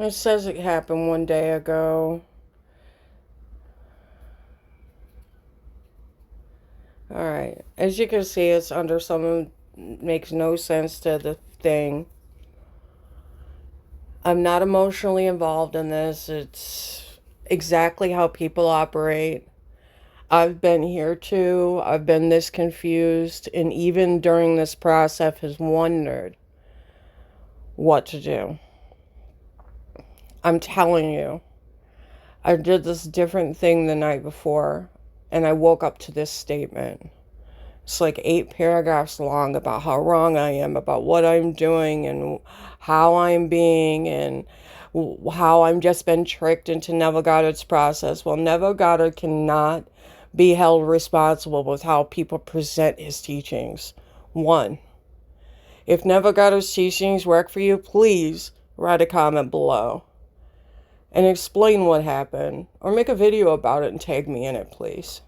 It says it happened one day ago. Alright. As you can see, it's under some makes no sense to the thing. I'm not emotionally involved in this. It's exactly how people operate. I've been here too. I've been this confused, and even during this process has wondered what to do. I'm telling you, I did this different thing the night before, and I woke up to this statement. It's like 8 paragraphs long about how wrong I am, about what I'm doing, and how I'm being, and how I'm just been tricked into Neville Goddard's process. Well, Neville Goddard cannot be held responsible with how people present his teachings. One, if Neville Goddard's teachings work for you, please write a comment below and explain what happened, or make a video about it and tag me in it, please.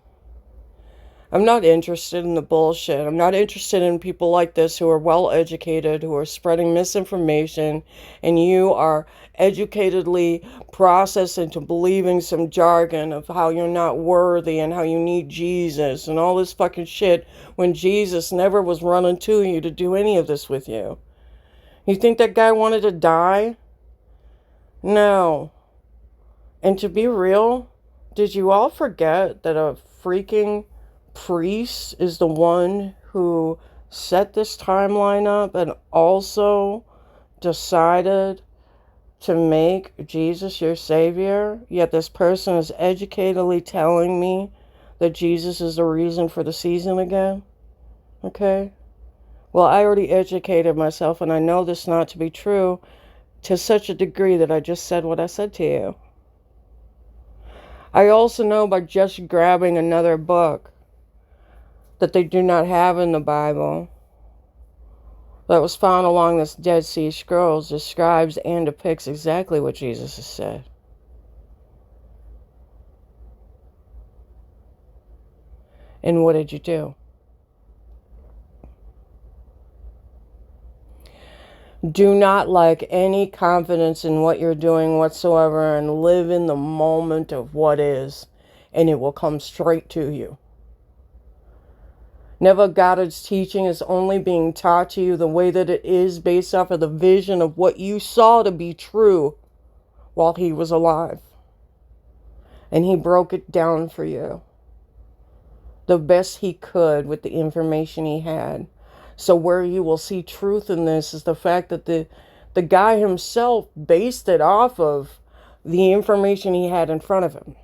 I'm not interested in the bullshit. I'm not interested in people like this who are well educated, who are spreading misinformation, and you are educatedly processed into believing some jargon of how you're not worthy and how you need Jesus and all this fucking shit when Jesus never was running to you to do any of this with you. You think that guy wanted to die? No. And to be real, did you all forget that a freaking priest is the one who set this timeline up and also decided to make Jesus your savior? Yet this person is educatedly telling me that Jesus is the reason for the season again? Okay? Well, I already educated myself, and I know this not to be true to such a degree that I just said what I said to you. I also know by just grabbing another book that they do not have in the Bible that was found along this Dead Sea Scrolls describes and depicts exactly what Jesus has said. And what did you do? Do not lack any confidence in what you're doing whatsoever, and live in the moment of what is, and it will come straight to you. Neville Goddard's teaching is only being taught to you the way that it is based off of the vision of what you saw to be true while he was alive. And he broke it down for you the best he could with the information he had. So where you will see truth in this is the fact that the guy himself based it off of the information he had in front of him.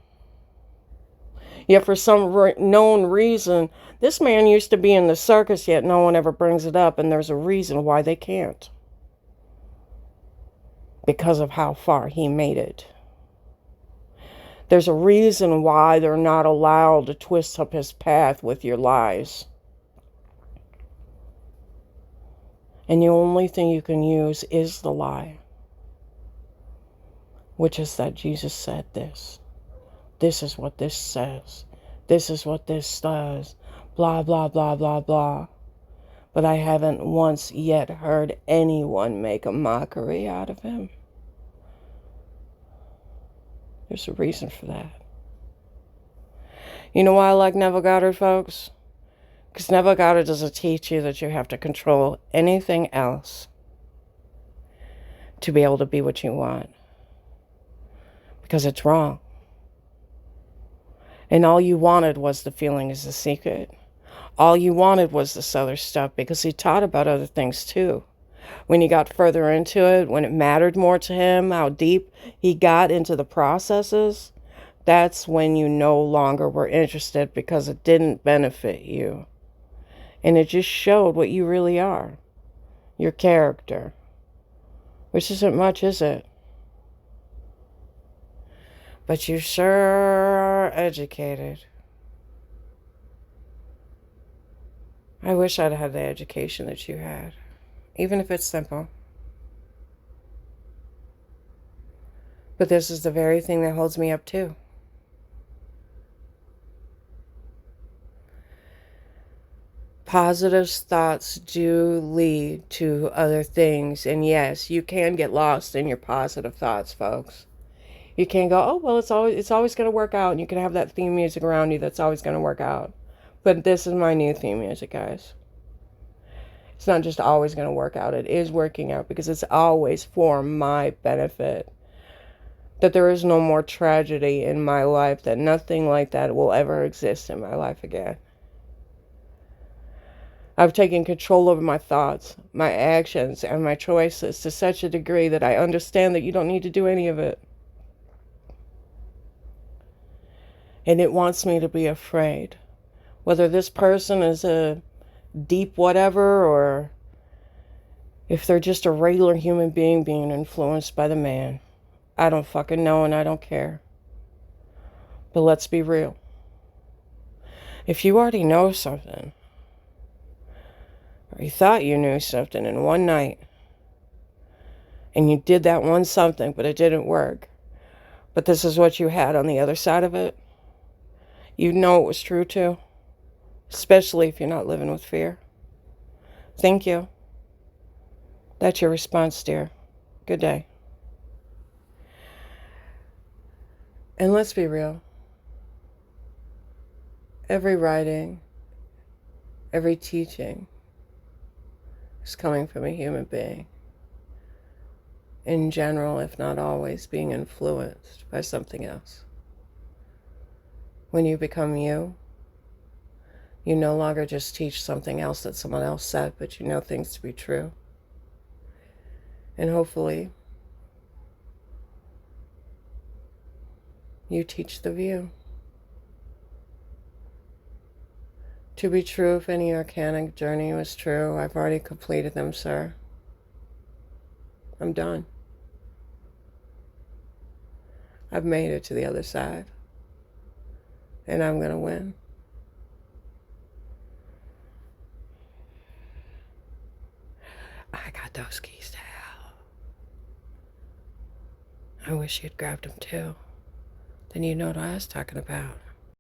Yet for some known reason, this man used to be in the circus, yet no one ever brings it up, and there's a reason why they can't. Because of how far he made it. There's a reason why they're not allowed to twist up his path with your lies. And the only thing you can use is the lie. Which is that Jesus said this. This is what this says. This is what this does. Blah, blah, blah, blah, blah. But I haven't once yet heard anyone make a mockery out of him. There's a reason for that. You know why I like Neville Goddard, folks? Because Neville Goddard doesn't teach you that you have to control anything else to be able to be what you want. Because it's wrong. And all you wanted was the feeling is the secret. All you wanted was this other stuff, because he taught about other things too. When he got further into it, when it mattered more to him, how deep he got into the processes, that's when you no longer were interested, because it didn't benefit you. And it just showed what you really are. Your character. Which isn't much, is it? But you sure are educated. I wish I'd had the education that you had. Even if it's simple. But this is the very thing that holds me up too. Positive thoughts do lead to other things. And yes, you can get lost in your positive thoughts, folks. You can't go, oh, well, it's always going to work out. And you can have that theme music around you that's always going to work out. But this is my new theme music, guys. It's not just always going to work out. It is working out because it's always for my benefit. That there is no more tragedy in my life. That nothing like that will ever exist in my life again. I've taken control over my thoughts, my actions, and my choices to such a degree that I understand that you don't need to do any of it. And it wants me to be afraid. Whether this person is a deep whatever or if they're just a regular human being being influenced by the man. I don't fucking know and I don't care. But let's be real. If you already know something, or you thought you knew something in one night, and you did that one something, but it didn't work, but this is what you had on the other side of it, you know it was true too, especially if you're not living with fear. Thank you. That's your response, dear. Good day. And let's be real. Every writing, every teaching is coming from a human being. In general, if not always, being influenced by something else. When you become you, you no longer just teach something else that someone else said, but you know things to be true. And hopefully, you teach the view. To be true, if any arcanic journey was true, I've already completed them, sir. I'm done. I've made it to the other side. And I'm going to win. I got those keys to hell. I wish you'd grabbed them too. Then you know what I was talking about.